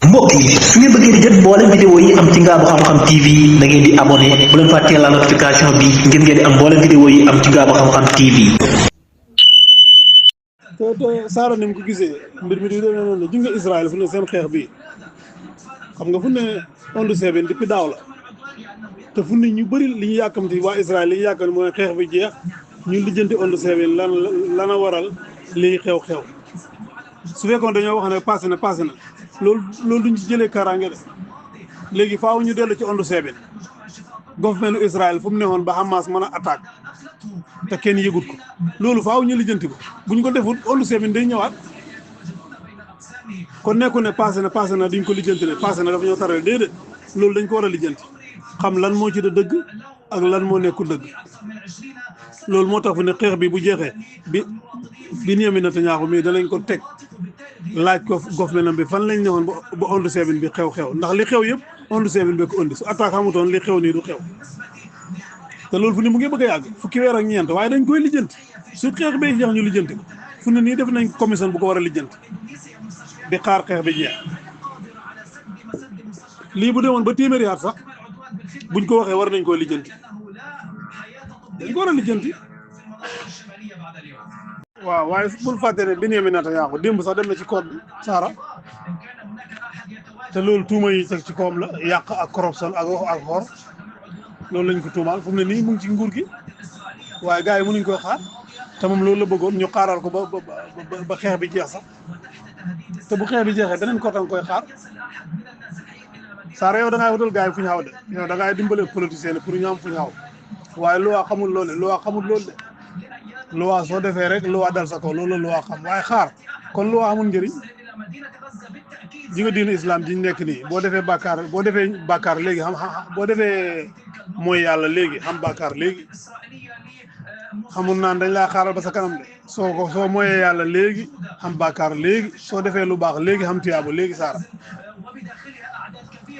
mbokk yi su ngeen bëggee di jot mboolem vidéo yi am ci Ngaabu Xam-Xam TV da ngeen di abonné bu leen fàttee la notification bi ngir ngeen di am mboolem vidéo yi am ci Ngaabu Xam-Xam TV. te Saara ni mu ko gisee mbir mi di demee noonu ji nga Israël fu ne seen xeex bi xam nga fu ne ondu seven depuis daaw la te fu ne ñu bëri li ñu yàkkamti waa Israël li ñu yàkkamti mooy xeex bi jeex ñu lijjanti ondu seven lan a waral lii xew-xew su fekkoon dañoo wax ne passé na loolu duñ ci jëlee kaaraange de léegi faaw ñu dellu ci ondu seven gouvernement Israël fu mu newoon ba Hamas mën a attaque te kenn yëgut ko loolu faaw ñu lijjanti ko buñ ko defut ondu seven day ñëwaat kon nekku ne passé na diñ ko lijjanti ne passé na dafa ñoo taral déedéet loolu dañ ko war a lijjanti xam lan moo ci da dëgg ak lan moo nekkul dëgg loolu moo tax fu ne xeex bi bu jeexee bi Benyamin Netanyahu mii danañ ko teg laaj ko gouvernement bi fan lañ newoon ba ondu seven bi xew ndax li xew yëpp ondu seven bi ko indi su attaque xamutoon li xew nii du xew te loolu fu ne mu ngi bëgg a yàgg fukki weer ak ñeent waaye dañ koy lijjanti su xeex bay jeex ñu lijjanti ko fu ne nii def nañ commission bu ko war a lijjanti di xaar xeex bi jeex lii bu demoon ba téeméeri at sax buñ ko waxee war nañ koo lijjanti dañ ko war a lijjanti waaw waaye bul fàtte ne Benyamin Netanyahu démb sax dem na ci code bi Saara te loolu tuuma yi teg ci kawam la yàq ak corruption ak wax ak xor loolu lañ ko tuumaal fu mu ne nii mu ngi ci nguur gi waaye gars yi mënuñ koy xaar te moom loolu la bëggoon ñu xaaral ko ba xeex bi jeex sax te bu xeex bi jeexee beneen côté nga koy xaar Saara yow da ngay wutal gars yi fu ñu xaw de yow da ngay dimbale politicien pour ñu am fu ñu xaw waaye loi xamul loolu de loi soo defee rek loi dal sa kaw loolu la loi xam waaye xaar kon loi amul njëriñ ji nga diine islam ji nekk nii boo defee bàkkaar léegi boo defee mooy yàlla léegi xam bàkkaar léegi xamul naan dañ laa xaaral ba sa kanam de soo mooyee yàlla léegi xam bàkkaar léegi soo defee lu baax léegi xam tiyaabo léegi Saara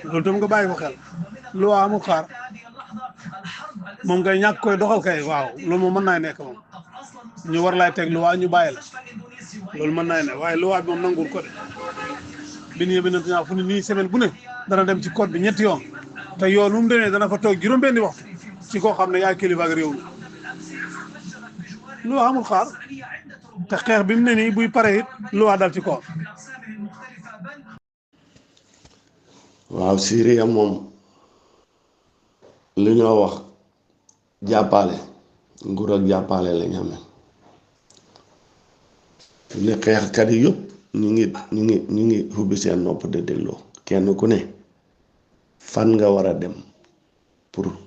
loolu tam nga bàyyi ko xel loi amul xaar moom ngay ñàkk koy doxal kay waaw loolu moom mën naa nekk moom ñu war laay teg loi ñu bàyyi la loolu mën naa ne waaye loi bi moom nanguwul ko de Benyamin Netanyahu fu ne nii semaine bu ne dana dem ci code bi ñetti yoon te yoon mu demee dana fa toog juróom-benni waxtu ci koo xam ne yaay kilifa ak réew mi loi amul xaar te xeex bi mu ne nii buy pare it loi dal ci kaw. waaw Syria moom li ñoo wax jàppale nguur ak jàppale la ñu amee ne xeexkat yi yëpp ñu ngi ubbi seen nopp de dégloo kenn ku ne fan nga war a dem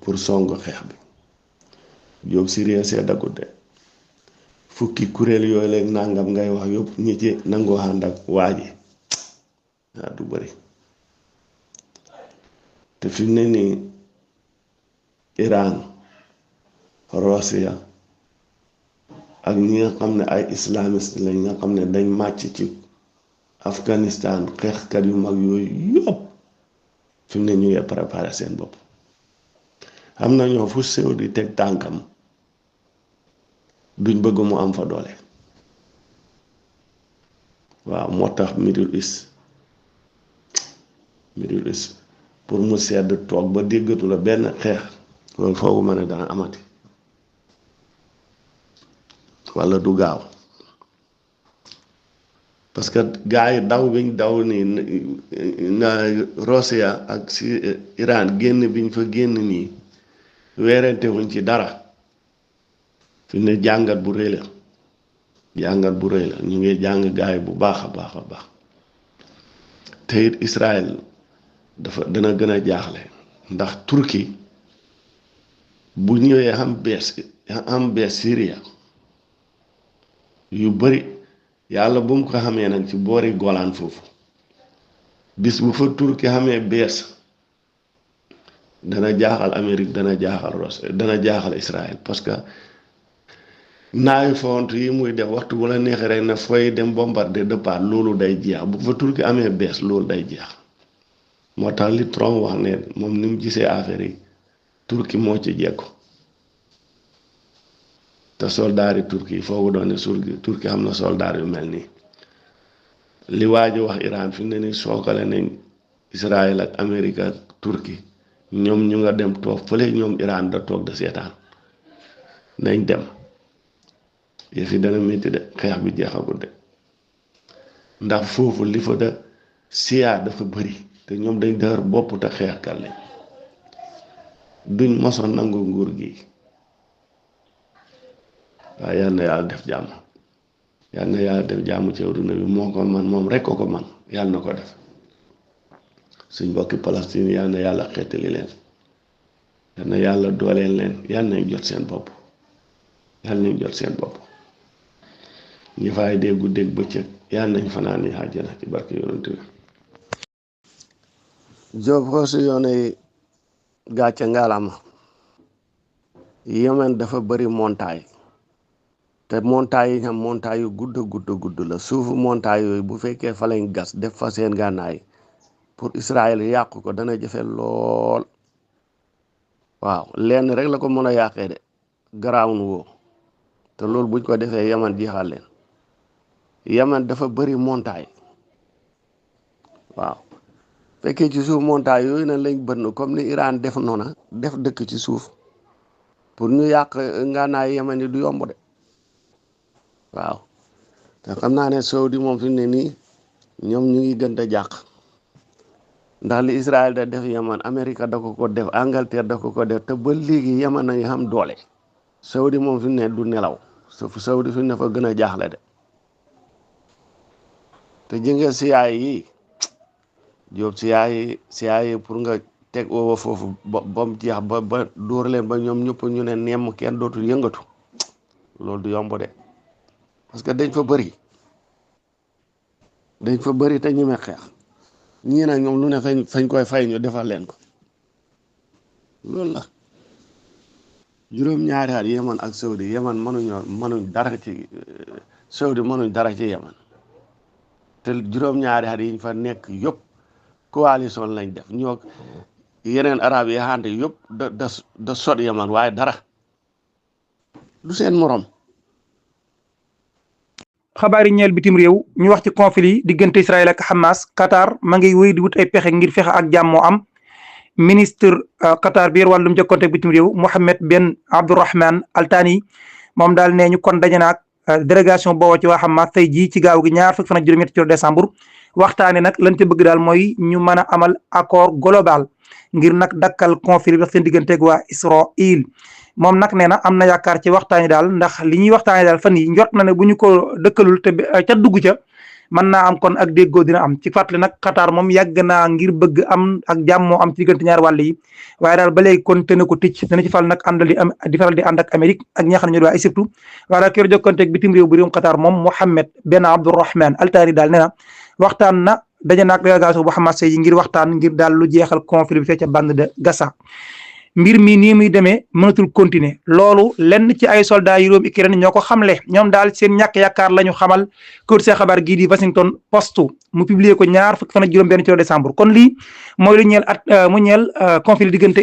pour song xeex bi yow Syria seddagut de fukki kuréel yooyu léegi nangam ngay wax yëpp ñi ci nangoo ànd ak waa ji waa du bëri te fi mu ne nii Iran Russia ak ñi nga xam ne ay islamiste lañ nga xam ne dañ màcc ci Afghanistan xeexkat yu mag yooyu yëpp fi mu ne ñu ngi préparé seen bopp am na ñoo fu sew di teg tànkam duñ bëgg mu am fa doole waaw moo tax Middle East pour mu sedd toog ba déggatu la benn xeex loolu foogu ma ne dana amati walla du gaaw parce que gars yi daw biñ daw nii na Russia ak si Iran génn biñ fa génn nii weerante wuñ ci dara fi ne jàngat bu rëy la ñu ngi jàng gars yi bu baax a baax te it Israël dana gën a jaaxle ndax Turquie bu ñëwee am bees Syria yu bari yàlla bu mu ko xamee nag ci boori Golan foofu bis bu fa Turquie xamee bees dana jaaxal Amérique dana jaaxal Russie dana jaaxal Israël parce que naayu font yi muy def waxtu bu la neexee rek na fooy dem bombarder départ loolu day jeex bu fa Turquie amee bees loolu day jeex moo tax li Trump wax ne moom ni mu gisee affaire yi Turquie moo ci jekku te soldaari Turquie foogu doon ne Turquie am na soldaar yu mel nii li waa ji wax Iran fi mu ne ni sookale nañ Israël ak Amérique ak Turquie ñoom ñu nga dem toog fële ñoom Iran da toog da seetaan nañ dem yëf yi dana métti de xeex bi jeexagul de ndax foofu li fa da siyaa dafa bëri te ñoom dañ dëgër bopp te xeexkat lañ duñ mosoon nangu nguur gi waaye yal na yàlla def jàmm yal na yàlla def jàmm ci adduna bi moo ko man moom rek ko man yal na ko def suñ mbokki Palestine yal na yàlla xeetali leen yal na yàlla dooleel leen yal nañ jot seen bopp yal nañ jot seen bopp ñi fay déggu dégg bëccëg yal nañ fanaan yi àjjana ci barke yonent bi Jóob xoosu yoone gàcce ngaalama Yemen dafa bëri montagne te montagne yi ñam montagne yu gudd la suufu montagne yooyu bu fekkee fa lañ gas def fa seen gànnaay pour Israël yàqu ko dana jafe lool waaw lenn rek la ko mën a yàqee de garaawun woo te loolu buñ ko defee Yemen jeexal leen Yemen dafa bëri montagne waaw fekkee ci suuf montagne yooyu nag lañ bënn comme ni Iran def noona def dëkk ci suuf pour ñu yàq ngànnaay Yemen yi du yomb de waaw te xam naa ne Saudi moom fi ne nii ñoom ñu ngi gën a jàq ndax li Israël da def Yemen Amérique da ko def Angleterre da ko def te ba léegi Yemen nañu xam doole Saudi moom fi ne du nelaw Saudi fi ne fa gën a jaaxle de te jënge siyaay yi Jóob siyaay yi pour nga teg over foofu ba mu jeex ba dóor leen ba ñoom ñëpp ñu ne nemm kenn dootul yëngatu loolu du yomb de parce que dañ fa bëri te ñeme xeex ñii nag ñoom lu ne fañ koy fay ñu defal leen ko loolu la juróom-ñaari at Yemen ak Saudi Yemen mënuñ dara ci Saudi mënuñ dara ci Yemen te juróom-ñaari at yi ñu fa nekk yëpp coalition lañ def ñoo yeneen arab yi xante yëpp da sot Yemen waaye dara du seen morom. xabaari ñeel bitim réew ñu wax ci conflit yi diggante Israël ak Hamas Qatar ma ngi wéy di wut ay pexe ngir fexe ak jàmm moo am ministre Qatar bi yor wàllum jokkonte ak bitim réew Mohammed Ben Abdurrahman Al Thani moom daal nee ñu kon daje na ak délégation boobu ci waa Hamas tey jii ci gaaw gi ñaar fukk fan ak juróom-ñett ci décembre waxtaane nag lañ ca bëgg daal mooy ñu mën a amal accord global ngir nag dakkal conflit bi seen digganteeg waa Israël moom nag nee na am na yaakaar ci waxtaan yi daal ndax li ñuy waxtaanee daal fan yi njort na ne bu ñu ko dëkkalul te ca dugg ca mën naa am kon ak déggoo dina am ci fàttali nag Qatar moom yàgg naa ngir bëgg am ak jàmm moo am ci diggante ñaar wàll yi waaye daal ba léegi kon te ne ko ticc dana ci fal nag di faral di ànd ak Amérique ak ñi nga xam ne ñoo di waa Égypte waaye daal ki yor jokkanteeg bitim réew bu réewum Qatar moom Mohammed Ben Abdurrahman Al Thani daal nee na waxtaan na daje naag délégation bu Hamas yi ngir waxtaan ngir daal lu jeexal conflit bi fee ca bande de Gaza. mbir mi nii muy demee mënatul continuer loolu lenn ci ay soldats yu réewum Ukraine ñoo ko xamle ñoom daal seen ñàkk yaakaar la ñu xamal kër see xabaar gii di Washington Post mu publier ko ñaar fukki fan ak juróom-benn ci décembre kon lii mooy lu ñeel mu ñeel conflit diggante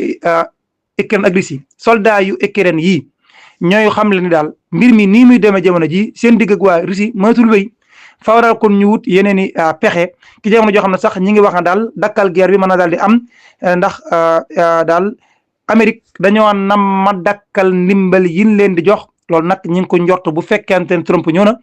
Ukraine ak Russie soldats yu Ukraine yii ñooy xamle ni daal mbir mi nii muy demee jamono ji seen digg ak waa Russie mënatul wéy fawral kon ñu wut yeneen i pexe ki jamono joo xam ne sax ñi ngi wax na daal dakkal guerre bi mën na daal di am ndax daal Amérique dañoo nam ma dakkal ndimbal yin leen di jox loolu nag ñi ngi ko njort bu fekkente ne Trump ñëw na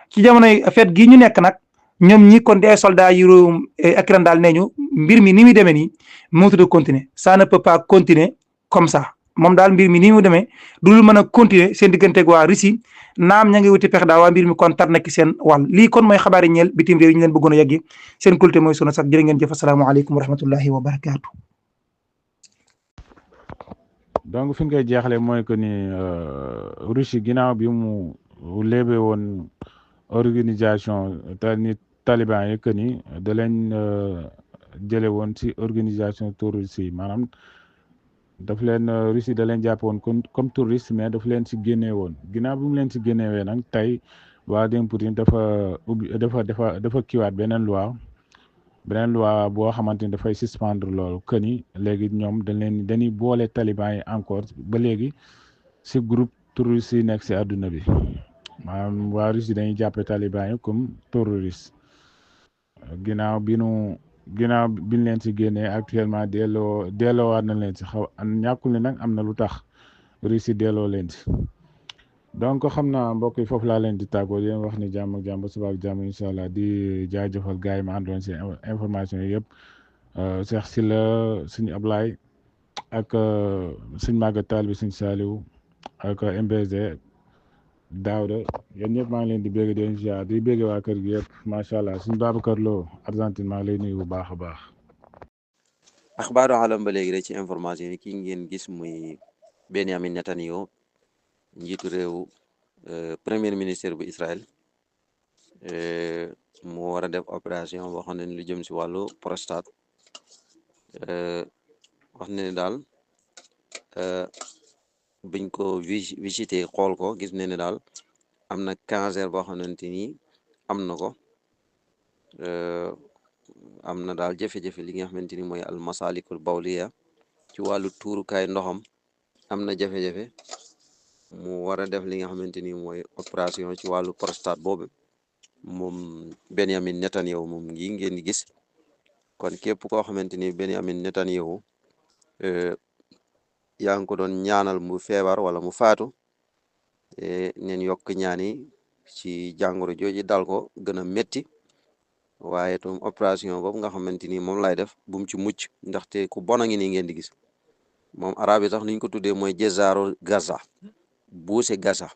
ci jamonoy fête gii ñu nekk nag ñoom ñi kon di ay soldats yu réewum Ukraine daal nee ñu mbir mi ni muy demee nii mënut a continuer ça ne peut pas continuer comme ça moom daal mbir mi ni mu demee du lu mën a continuer seen digganteeg waa Russie naam ña ngi wuti pexe daal waa mbir mi kon tar na ki seen wàll lii kon mooy xabaari ñeel bitim réew yi ñu leen bëggoon a yeggi seen kulté mooy sunu sax jërë ngeen jëf asalaamaaleykum wa rahmatullahi wa barakaatu. donc fi ñu koy jeexalee mooy que ni Russie ginnaaw bi mu léebe woon organisation ni taliban yi que ni da leen jële woon ci organisation terroriste yi maanaam daf leen Russie da leen jàppe woon comme touriste mais daf leen ci génnee woon ginnaaw bi mu leen ci génnewee nag tey Vladimir Poutine dafa kiiwaat beneen loi boo xamante ni dafay suspendre loolu que ni léegi ñoom dañuy boole taliban yi encore ba léegi ci groupe terroriste yi nekk ci àdduna bi maanaam waa Russie dañuy jàppe taliban yi comme terroriste ginnaaw bi nu ginnaaw biñ leen si génnee actuellement delloowaat na leen si xaw ñàkkul ne nag am na lu tax Russie delloo leen si donc xam naa mbokk yi foofu laa leen di tàggoo yéen wax ni jàmm ak jàmm ba suba ak jàmm incha allah di jaajëfal gars yi ma àndoon si information yi yëpp Cheikh Sylla suñu Ablaye ak suñ Maguette Tall bi suñ Saliou ak MBZ Daouda yéen ñëpp maa ngi leen di bégg di leen ziar di bégg waa kër gi yëpp macha allah suñ Babacar Lo Argentine maa ngi lay nuyu bu baax a baax. axbaaru alam ba léegi rek ci information yi ki ngeen gis muy Benyamin Netanyahu njiitu réew premier ministre bu Israël mu war a def opération boo xam ne lu jëm si wàllu prostate wax ne daal biñ ko visité xool ko gis ne daal am na cancer boo xamante ni am na ko am na daal jafe-jafe li nga xamante ni mooy almasalikul bawliya ci wàllu tuurukaay ndoxam am na jafe-jafe mu war a def li nga xamante ni mooy opération ci wàllu prostate boobu moom Benyamin Netanyahu moom ngi ngeen di gis kon képp koo xamante ni Benyamin Netanyahu yaa ngi ko doon ñaanal mu feebar wala mu faatu neen yokk ñaani ci jàngoro jooju dal ko gën a métti waaye tam opération boobu nga xamante ni moom lay def bu mu ci mucc ndaxte ku bon a ngi nii ngeen di gis moom arab yi sax niñ ko tuddee mooy jezaaru Gaza buuse Gaza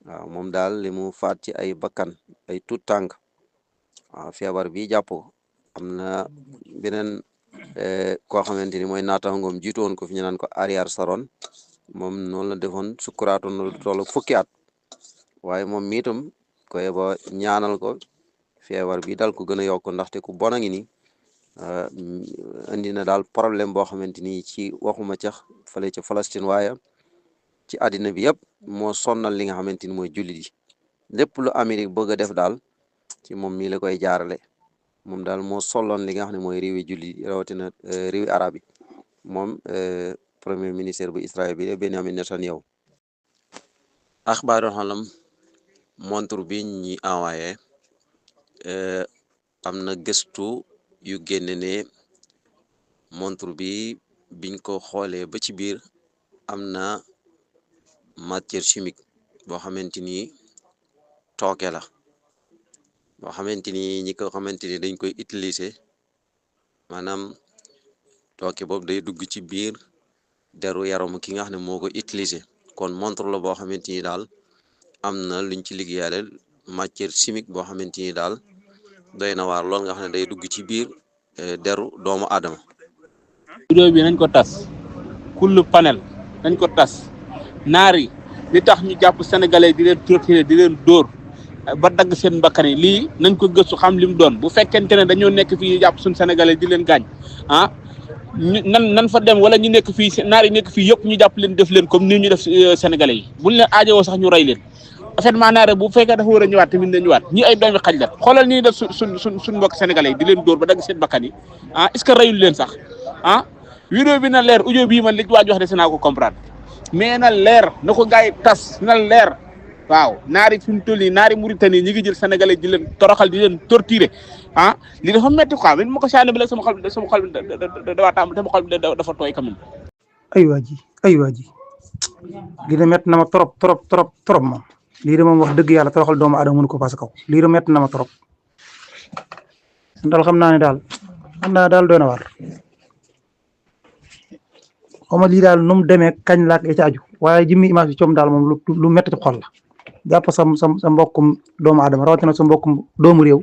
waaw moom daal li mu faat ci ay bakkan ay tout tànk waaw feebar bi jàpp ko am na beneen koo xamante ni mooy naataangoom jiitu woon ko fi ñu naan ko Ariel Sharon moom noonu la defoon sukkuraatoon na lu toll fukki at waaye moom miitam koy ba ñaanal ko feebar bi dal ko gën a yokk ndaxte ku bon a ngi ni indi na daal problème boo xamante ni ci waxuma cax fale ca Palestine waaye ci àddina bi yëpp moo sonnal li nga xamante ni mooy jullit yi lépp lu Amérique bëgg a def daal ci moom mii la koy jaarale moom daal moo solloon li nga xam ne mooy réewi jullit yi rawatina réewi arab yi moom premier ministre bu Israël bi Benyamin Netanyahu. axbaaru xalam montre bi ñi envoyé am na gëstu yu génne ne montre bi biñ ko xoolee ba ci biir am na matière chimique boo xamante ni tooke la boo xamante ni ñi ko xamante ni dañ koy utiliser maanaam tooke boobu day dugg ci biir deru yaramu ki nga xam ne moo ko utiliser kon montre la boo xamante ni daal am na luñ ci liggéeyale matière chimique boo xamante ni daal doy na waar lool nga xam ne day dugg ci biir deru doomu aadama. vidéo bi nañ ko tas kullu panel nañ ko tas naar yi li tax ñu jàpp sénégalais di leen torturer di leen dóor ba dagg seen mbakkan yi lii nañ ko gëstu xam li mu doon bu fekkente ne dañoo nekk fii jàpp suñ sénégalais di leen gaañ ah ñu nan fa dem wala ñu nekk fii naar yi nekk fii yëpp ñu jàpp leen def leen comme ni ñu def sénégalais yi buñ leen aajowoo sax ñu rey leen effectivement naare bu fekkee dafa war a ñëwaat tamit na ñëwaat ñi ay doomi xaj la xoolal ñi def suñ mbokk sénégalais yi di leen dóor ba dagg seen bakkan yi ah est ce que reyul leen sax ah vidéo bi na leer audio bii man li waaj wax de si naa ko comprendre mais na leer na ko gars yi tas na leer waaw naari fi mu toll nii naari Mauritanie ñi ngi jël sénégalais di leen toroxal di leen torturer ah li dafa metti quoi man ma ko saane bi la sama xol bi sama xol bi dafa tooy quand même. ay waa ji lii de métti na ma trop moom lii de moom wax dëgg yàlla toroxal doomu aadama mënu ko passé kaw lii de métti na ma trop daal xam naa daal doy na waar xaw ma lii daal nu mu demee kañ laak ya ci aju waaye jëmmi image bi coom daal moom lu métti ci xol la jàpp sa mbokkum doomu aadama rawatina sa mbokkum doomu réew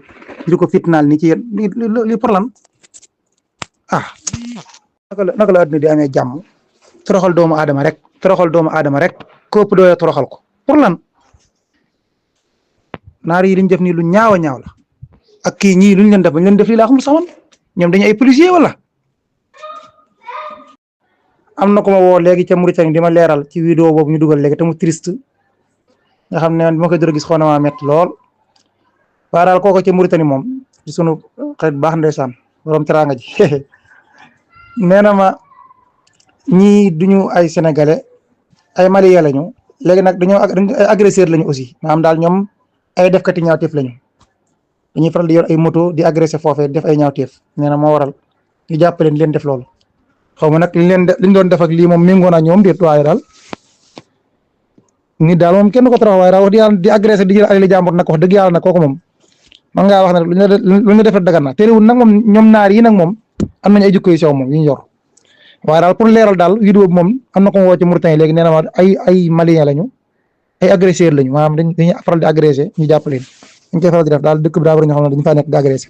di ko fitnaal ni ci yéen li pour lan naka la adduna di amee jàmm toroxal doomu aadama rek képp doole toroxal ko pour lan naar yi liñ def nii lu ñaaw a ñaaw la ak kii ñii luñ leen def bañ leen def lii laa xamul sax man ñoom dañu ay policier wala am na ko ma woo léegi ca Mauritanie di ma leeral ci vidéo boobu ñu dugal léegi te mu triste nga xam ne bi ma koy dër gis xaw na maa métti lool waaye daal kooko ca Mauritanie moom ci sunu xarit baax ndeysaan borom teraanga ji nee na ma ñii duñu ay sénégalais ay malien lañu léegi nag dañoo ay agresseur lañu aussi maanaam daal ñoom ay defkati ñaawteef lañu dañuy faral di yor ay moto di agressé foofee def ay ñaawteef nee na moo waral ñu jàpp leen di leen def loolu xaw ma nag liñ doon def ak lii moom méngoo naa ñoom déet waaye daal nit daal moom kenn ko torox waaye daal wax dëgg yàlla di agressé di jël alali jàmbur nag wax dëgg yàlla nag kooku moom man ngaa wax ne lu ñu defee dagan na terewul nag moom ñoom naar yi nag moom am nañu ay jikko yu sew moom yu ñu yor waaye daal pour leeral daal vidéo bi moom am na ko woo ci Mauritanie léegi nee na ma ay malien lañu ay agresseur lañu maanaam dañuy faral di agressé ñu jàpp leen dañ koy faral di def daal dëkk bi daa war a ñoo xam ne dañu faa nekk di agressé